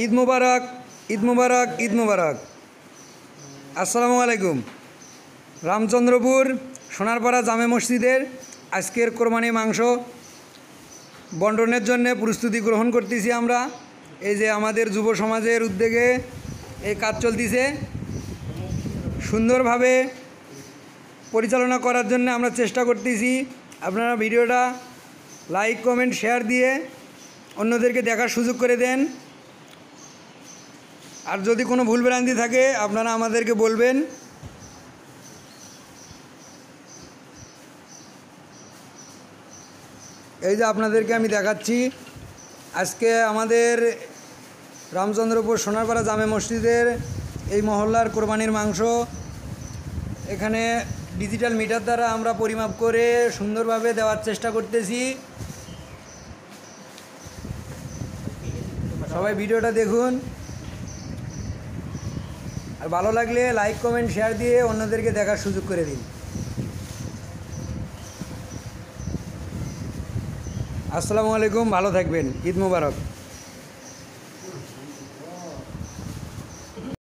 ঈদ মুবারক, ঈদ মুবারক, ঈদ মুবারক। আসসালামু আলাইকুম। রামচন্দ্রপুর সোনারপাড়া জামে মসজিদের আজকের কোরবানি মাংস বন্টনের জন্য প্রস্তুতি গ্রহণ করতেছি আমরা। এই যে আমাদের যুব সমাজের উদ্যোগে এই কাজ চলতেছে, সুন্দরভাবে পরিচালনা করার জন্য আমরা চেষ্টা করতেছি। আপনারা ভিডিওটা লাইক, কমেন্ট, শেয়ার দিয়ে অন্যদেরকে দেখার সুযোগ করে দেন। আর যদি কোনো ভুলভ্রান্তি থাকে আপনারা আমাদেরকে বলবেন। এই যে আপনাদেরকে আমি দেখাচ্ছি, আজকে আমাদের রামচন্দ্রপুর সোনারপাড়া জামে মসজিদের এই মহল্লার কোরবানির মাংস এখানে ডিজিটাল মিটার দ্বারা আমরা পরিমাপ করে সুন্দরভাবে দেওয়ার চেষ্টা করতেছি। সবাই ভিডিওটা দেখুন, আর ভালো লাগলে লাইক, কমেন্ট, শেয়ার দিয়ে অন্যদেরকে দেখার সুযোগ করে দিন। আসসালামু আলাইকুম, ভালো থাকবেন, ঈদ মুবারক।